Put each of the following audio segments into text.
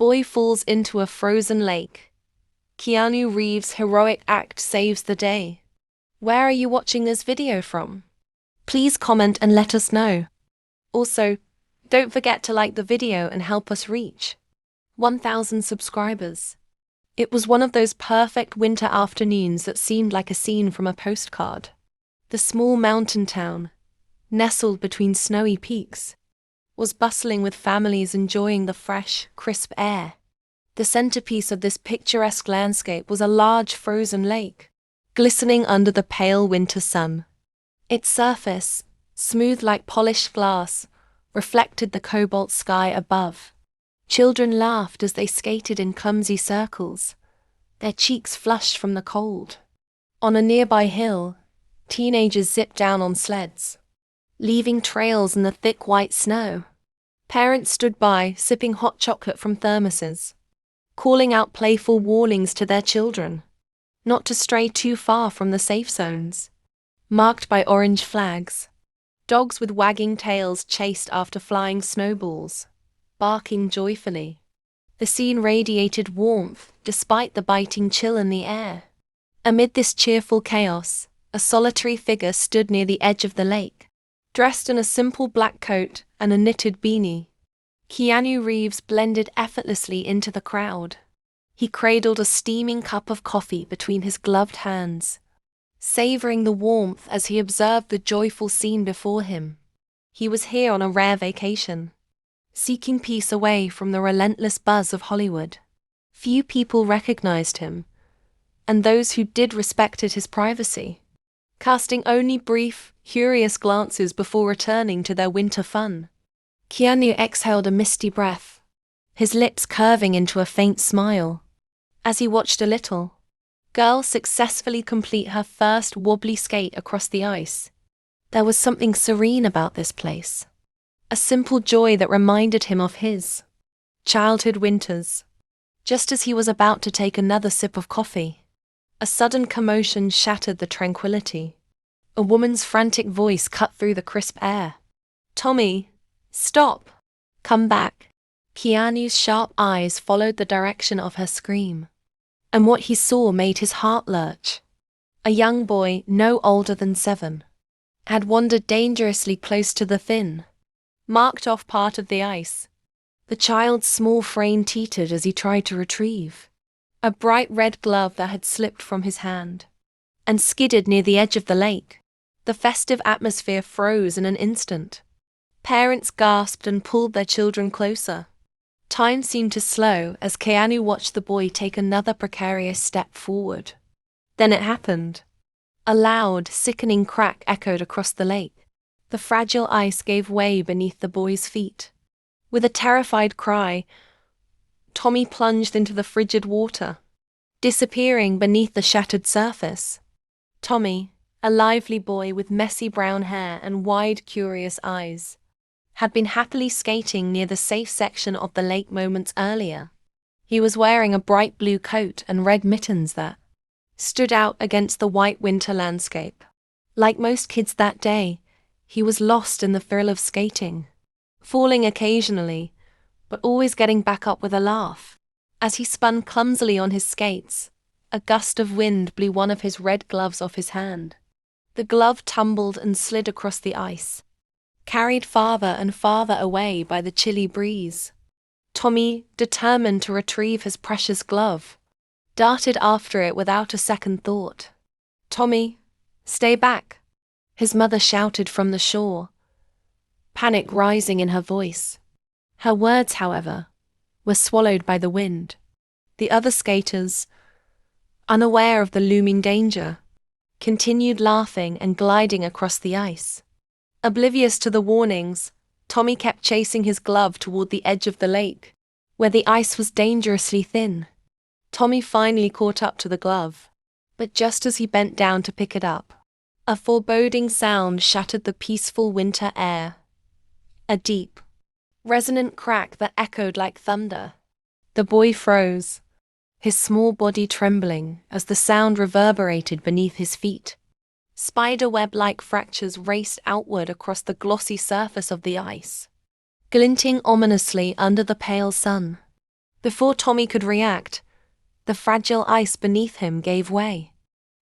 boy falls into a frozen lake. Keanu Reeves' heroic act saves the day. Where are you watching this video from? Please comment and let us know. Also, don't forget to like the video and help us reach 1,000 subscribers. It was one of those perfect winter afternoons that seemed like a scene from a postcard. The small mountain town, nestled between snowy peaks, was bustling with families enjoying the fresh, crisp air. The centerpiece of this picturesque landscape was a large frozen lake, glistening under the pale winter sun. Its surface, smooth like polished glass, reflected the cobalt sky above. Children laughed as they skated in clumsy circles, their cheeks flushed from the cold. On a nearby hill, teenagers zipped down on sleds, leaving trails in the thick white snow. Parents stood by, sipping hot chocolate from thermoses, calling out playful warnings to their children not to stray too far from the safe zones, marked by orange flags. Dogs with wagging tails chased after flying snowballs, barking joyfully. The scene radiated warmth despite the biting chill in the air. Amid this cheerful chaos, a solitary figure stood near the edge of the lake, dressed in a simple black coat and a knitted beanie. Keanu Reeves blended effortlessly into the crowd. He cradled a steaming cup of coffee between his gloved hands, savoring the warmth as he observed the joyful scene before him. He was here on a rare vacation, seeking peace away from the relentless buzz of Hollywood. Few people recognized him, and those who did respected his privacy, casting only brief, curious glances before returning to their winter fun. Keanu exhaled a misty breath, his lips curving into a faint smile, as he watched a little girl successfully complete her first wobbly skate across the ice. There was something serene about this place, a simple joy that reminded him of his childhood winters. Just as he was about to take another sip of coffee, a sudden commotion shattered the tranquility. A woman's frantic voice cut through the crisp air. "Tommy, stop! Come back!" Keanu's sharp eyes followed the direction of her scream, and what he saw made his heart lurch. A young boy, no older than 7, had wandered dangerously close to the thin, marked-off part of the ice. The child's small frame teetered as he tried to retrieve a bright red glove that had slipped from his hand and skidded near the edge of the lake. The festive atmosphere froze in an instant. Parents gasped and pulled their children closer. Time seemed to slow as Keanu watched the boy take another precarious step forward. Then it happened. A loud, sickening crack echoed across the lake. The fragile ice gave way beneath the boy's feet. With a terrified cry, Tommy plunged into the frigid water, disappearing beneath the shattered surface. Tommy, a lively boy with messy brown hair and wide, curious eyes, had been happily skating near the safe section of the lake moments earlier. He was wearing a bright blue coat and red mittens that stood out against the white winter landscape. Like most kids that day, he was lost in the thrill of skating, falling occasionally, but always getting back up with a laugh. As he spun clumsily on his skates, a gust of wind blew one of his red gloves off his hand. The glove tumbled and slid across the ice, carried farther and farther away by the chilly breeze. Tommy, determined to retrieve his precious glove, darted after it without a second thought. "Tommy, stay back," his mother shouted from the shore, panic rising in her voice. Her words, however, were swallowed by the wind. The other skaters, unaware of the looming danger, continued laughing and gliding across the ice. Oblivious to the warnings, Tommy kept chasing his glove toward the edge of the lake, where the ice was dangerously thin. Tommy finally caught up to the glove, but just as he bent down to pick it up, a foreboding sound shattered the peaceful winter air. A deep, resonant crack that echoed like thunder. The boy froze, his small body trembling as the sound reverberated beneath his feet. Spider-web-like fractures raced outward across the glossy surface of the ice, glinting ominously under the pale sun. Before Tommy could react, the fragile ice beneath him gave way.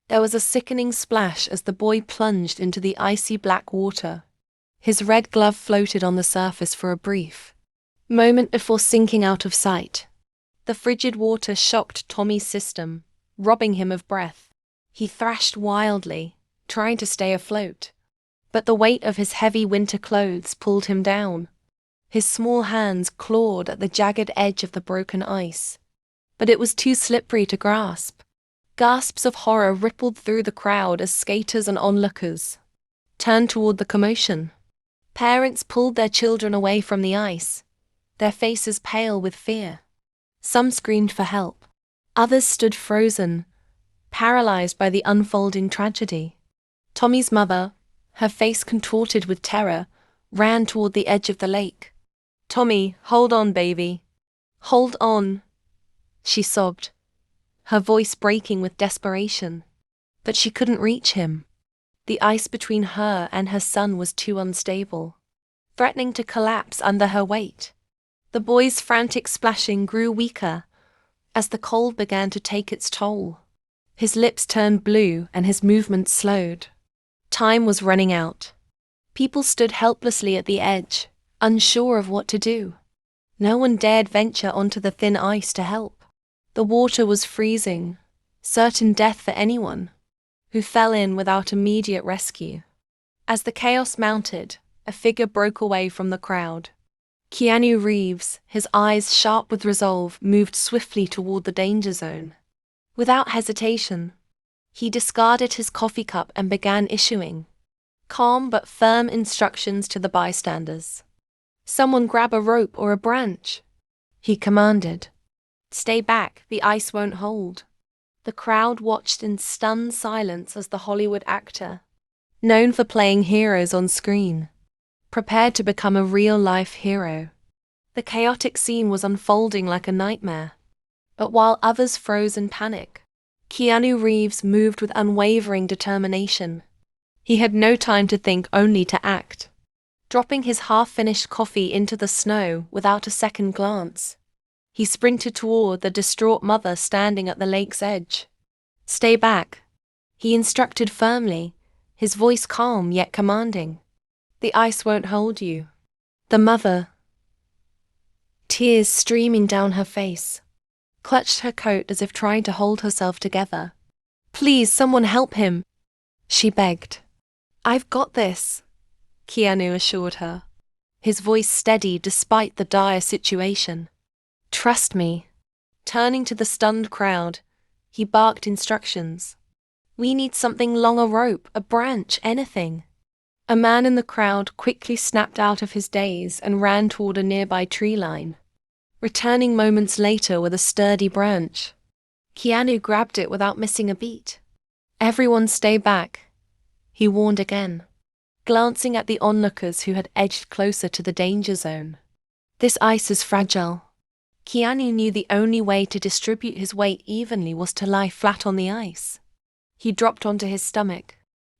There was a sickening splash as the boy plunged into the icy black water. His red glove floated on the surface for a brief moment before sinking out of sight. The frigid water shocked Tommy's system, robbing him of breath. He thrashed wildly, trying to stay afloat. But the weight of his heavy winter clothes pulled him down. His small hands clawed at the jagged edge of the broken ice. But it was too slippery to grasp. Gasps of horror rippled through the crowd as skaters and onlookers turned toward the commotion. Parents pulled their children away from the ice, their faces pale with fear. Some screamed for help. Others stood frozen, paralyzed by the unfolding tragedy. Tommy's mother, her face contorted with terror, ran toward the edge of the lake. "Tommy, hold on, baby. Hold on," she sobbed, her voice breaking with desperation. But she couldn't reach him. The ice between her and her son was too unstable, threatening to collapse under her weight. The boy's frantic splashing grew weaker as the cold began to take its toll. His lips turned blue and his movements slowed. Time was running out. People stood helplessly at the edge, unsure of what to do. No one dared venture onto the thin ice to help. The water was freezing, certain death for anyone who fell in without immediate rescue. As the chaos mounted, a figure broke away from the crowd. Keanu Reeves, his eyes sharp with resolve, moved swiftly toward the danger zone. Without hesitation, he discarded his coffee cup and began issuing calm but firm instructions to the bystanders. "Someone grab a rope or a branch," he commanded. "Stay back, the ice won't hold." The crowd watched in stunned silence as the Hollywood actor, known for playing heroes on screen, prepared to become a real-life hero. The chaotic scene was unfolding like a nightmare. But while others froze in panic, Keanu Reeves moved with unwavering determination. He had no time to think, only to act. Dropping his half-finished coffee into the snow without a second glance, he sprinted toward the distraught mother standing at the lake's edge. "Stay back," he instructed firmly, his voice calm yet commanding. "The ice won't hold you." The mother, tears streaming down her face, clutched her coat as if trying to hold herself together. "Please, someone help him," she begged. "I've got this," Keanu assured her, his voice steady despite the dire situation. "Trust me." Turning to the stunned crowd, he barked instructions. "We need something long, a rope, a branch, anything." A man in the crowd quickly snapped out of his daze and ran toward a nearby tree line, returning moments later with a sturdy branch. Keanu grabbed it without missing a beat. "Everyone stay back," he warned again, glancing at the onlookers who had edged closer to the danger zone. "This ice is fragile." Keanu knew the only way to distribute his weight evenly was to lie flat on the ice. He dropped onto his stomach,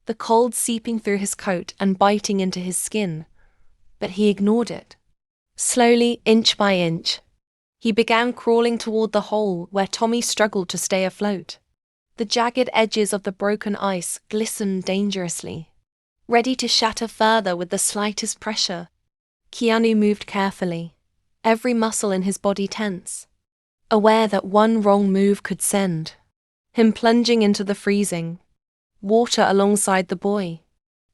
the cold seeping through his coat and biting into his skin, but he ignored it. Slowly, inch by inch, he began crawling toward the hole where Tommy struggled to stay afloat. The jagged edges of the broken ice glistened dangerously, ready to shatter further with the slightest pressure. Keanu moved carefully, every muscle in his body tense, aware that one wrong move could send him plunging into the freezing water alongside the boy.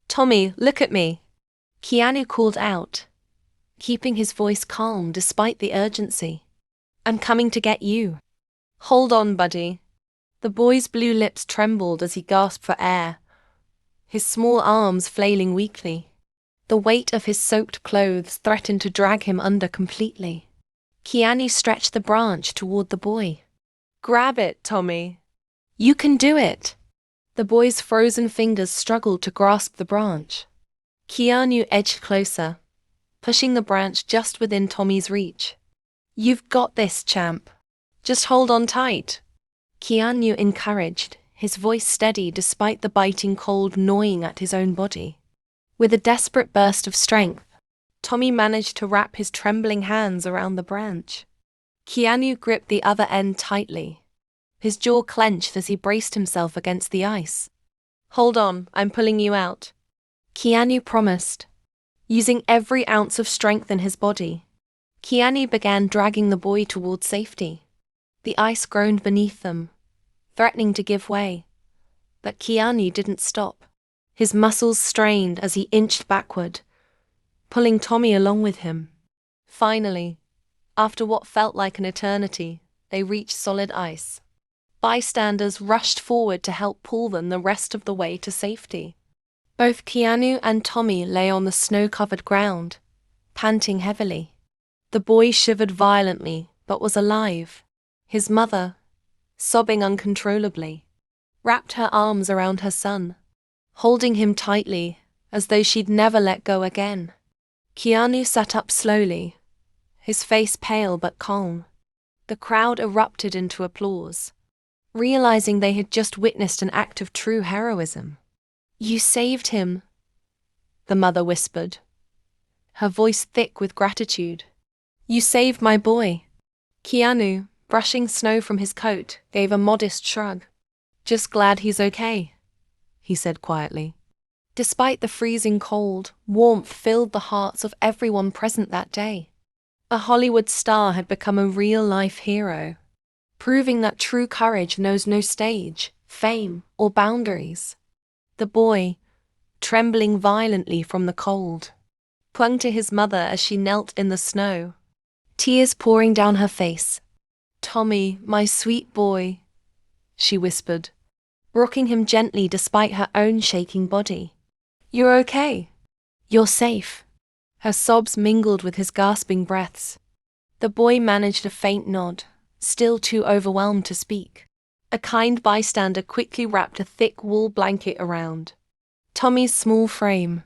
"Tommy, look at me," Keanu called out, keeping his voice calm despite the urgency. "I'm coming to get you." "Hold on, buddy." The boy's blue lips trembled as he gasped for air, his small arms flailing weakly. The weight of his soaked clothes threatened to drag him under completely. Keanu stretched the branch toward the boy. "Grab it, Tommy. You can do it." The boy's frozen fingers struggled to grasp the branch. Keanu edged closer, pushing the branch just within Tommy's reach. "You've got this, champ. Just hold on tight," Keanu encouraged, his voice steady despite the biting cold gnawing at his own body. With a desperate burst of strength, Tommy managed to wrap his trembling hands around the branch. Keanu gripped the other end tightly. His jaw clenched as he braced himself against the ice. "Hold on, I'm pulling you out," Keanu promised. Using every ounce of strength in his body, Keanu began dragging the boy toward safety. The ice groaned beneath them, threatening to give way. But Keanu didn't stop. His muscles strained as he inched backward, pulling Tommy along with him. Finally, after what felt like an eternity, they reached solid ice. Bystanders rushed forward to help pull them the rest of the way to safety. Both Keanu and Tommy lay on the snow-covered ground, panting heavily. The boy shivered violently, but was alive. His mother, sobbing uncontrollably, wrapped her arms around her son, holding him tightly, as though she'd never let go again. Keanu sat up slowly, his face pale but calm. The crowd erupted into applause, realizing they had just witnessed an act of true heroism. "You saved him," the mother whispered, her voice thick with gratitude. "You saved my boy." Keanu, brushing snow from his coat, gave a modest shrug. "Just glad he's okay," he said quietly. Despite the freezing cold, warmth filled the hearts of everyone present that day. A Hollywood star had become a real-life hero, proving that true courage knows no stage, fame, or boundaries. The boy, trembling violently from the cold, clung to his mother as she knelt in the snow, tears pouring down her face. "Tommy, my sweet boy," she whispered, rocking him gently despite her own shaking body. "You're okay. You're safe." Her sobs mingled with his gasping breaths. The boy managed a faint nod, still too overwhelmed to speak. A kind bystander quickly wrapped a thick wool blanket around Tommy's small frame.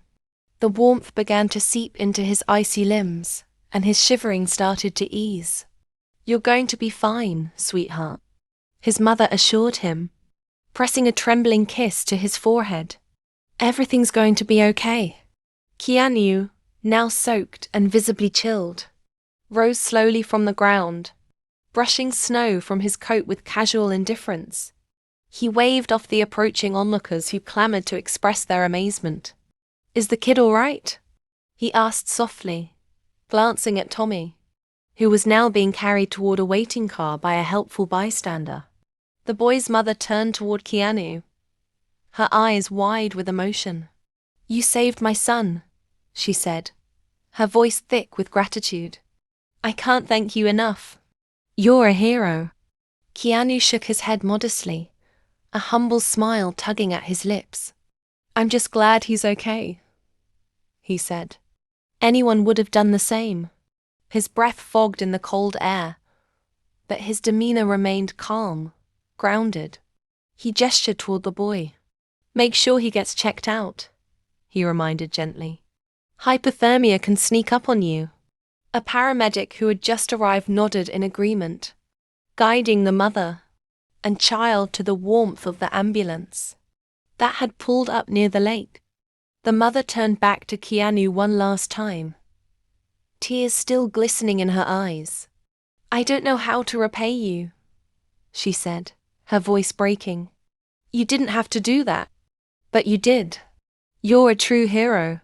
The warmth began to seep into his icy limbs, and his shivering started to ease. "You're going to be fine, sweetheart," his mother assured him, pressing a trembling kiss to his forehead. "Everything's going to be okay." Keanu, now soaked and visibly chilled, rose slowly from the ground, brushing snow from his coat with casual indifference. He waved off the approaching onlookers who clamored to express their amazement. "Is the kid all right?" he asked softly, glancing at Tommy, who was now being carried toward a waiting car by a helpful bystander. The boy's mother turned toward Keanu, her eyes wide with emotion. "You saved my son," she said, her voice thick with gratitude. "I can't thank you enough. You're a hero." Keanu shook his head modestly, a humble smile tugging at his lips. "I'm just glad he's okay," he said. Anyone would have done the same. His breath fogged in the cold air, but his demeanor remained calm, grounded. He gestured toward the boy. "Make sure he gets checked out," he reminded gently. "Hypothermia can sneak up on you." A paramedic who had just arrived nodded in agreement, guiding the mother and child to the warmth of the ambulance that had pulled up near the lake. The mother turned back to Keanu one last time, tears still glistening in her eyes. "I don't know how to repay you," she said, her voice breaking. "You didn't have to do that, but you did. You're a true hero."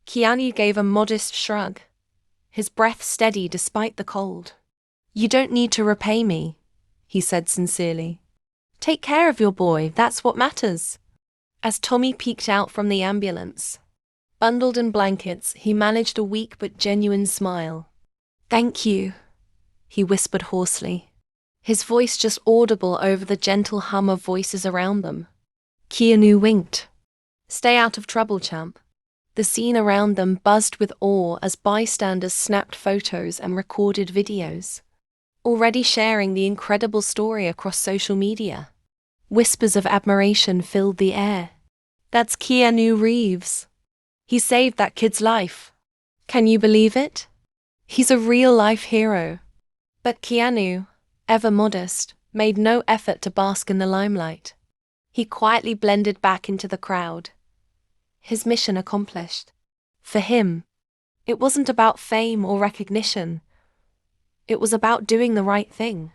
Keanu gave a modest shrug, his breath steady despite the cold. "You don't need to repay me," he said sincerely. "Take care of your boy, that's what matters." As Tommy peeked out from the ambulance, bundled in blankets, he managed a weak but genuine smile. "Thank you," he whispered hoarsely, his voice just audible over the gentle hum of voices around them. Keanu winked. "Stay out of trouble, champ." The scene around them buzzed with awe as bystanders snapped photos and recorded videos, already sharing the incredible story across social media. Whispers of admiration filled the air. "That's Keanu Reeves. He saved that kid's life. Can you believe it? He's a real-life hero." But Keanu, ever modest, made no effort to bask in the limelight. He quietly blended back into the crowd, his mission accomplished. For him, it wasn't about fame or recognition. It was about doing the right thing.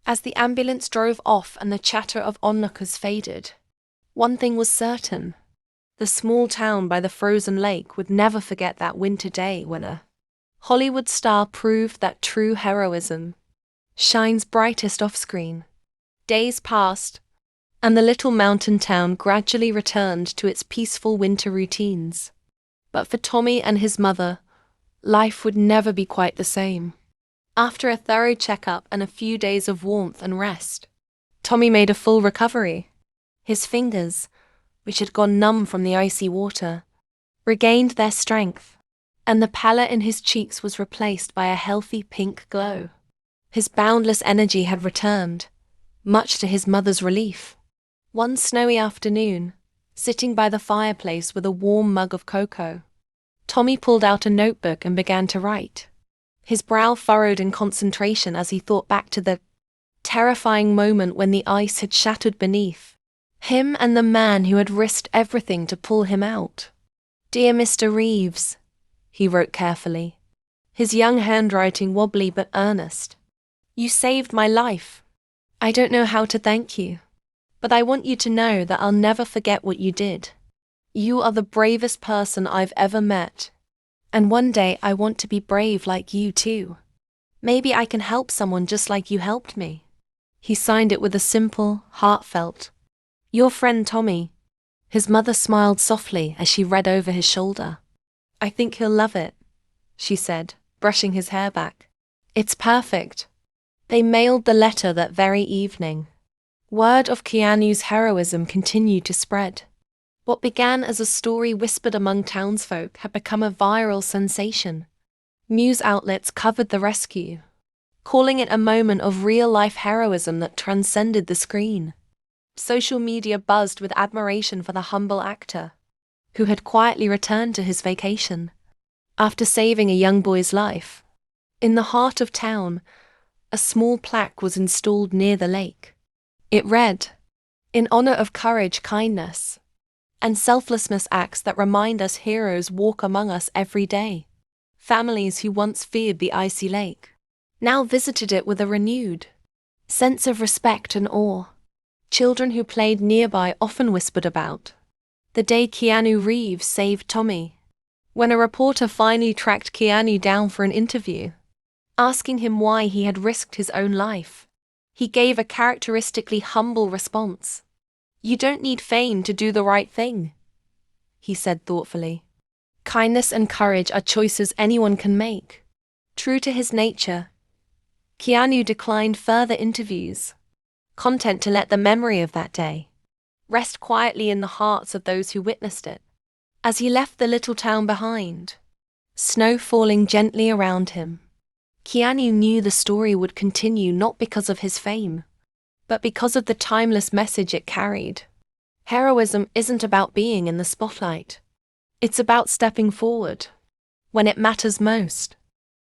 As the ambulance drove off and the chatter of onlookers faded, one thing was certain. The small town by the frozen lake would never forget that winter day when a Hollywood star proved that true heroism shines brightest off-screen. Days passed, and the little mountain town gradually returned to its peaceful winter routines. But for Tommy and his mother, life would never be quite the same. After a thorough checkup and a few days of warmth and rest, Tommy made a full recovery. His fingers, which had gone numb from the icy water, regained their strength, and the pallor in his cheeks was replaced by a healthy pink glow. His boundless energy had returned, much to his mother's relief. One snowy afternoon, sitting by the fireplace with a warm mug of cocoa, Tommy pulled out a notebook and began to write. His brow furrowed in concentration as he thought back to the terrifying moment when the ice had shattered beneath him and the man who had risked everything to pull him out. "Dear Mr. Reeves," he wrote carefully, his young handwriting wobbly but earnest. "You saved my life. I don't know how to thank you, but I want you to know that I'll never forget what you did. You are the bravest person I've ever met. And one day I want to be brave like you too. Maybe I can help someone just like you helped me." He signed it with a simple, heartfelt, "Your friend Tommy." His mother smiled softly as she read over his shoulder. "I think he'll love it," she said, brushing his hair back. "It's perfect." They mailed the letter that very evening. Word of Keanu's heroism continued to spread. What began as a story whispered among townsfolk had become a viral sensation. News outlets covered the rescue, calling it a moment of real-life heroism that transcended the screen. Social media buzzed with admiration for the humble actor, who had quietly returned to his vacation after saving a young boy's life. In the heart of town, a small plaque was installed near the lake. It read, "In honor of courage, kindness, and selflessness acts that remind us heroes walk among us every day." Families who once feared the icy lake now visited it with a renewed sense of respect and awe. Children who played nearby often whispered about the day Keanu Reeves saved Tommy. When a reporter finally tracked Keanu down for an interview, asking him why he had risked his own life, he gave a characteristically humble response. "You don't need fame to do the right thing," he said thoughtfully. "Kindness and courage are choices anyone can make." True to his nature, Keanu declined further interviews, content to let the memory of that day rest quietly in the hearts of those who witnessed it. As he left the little town behind, snow falling gently around him, Keanu knew the story would continue not because of his fame, but because of the timeless message it carried. Heroism isn't about being in the spotlight. It's about stepping forward when it matters most.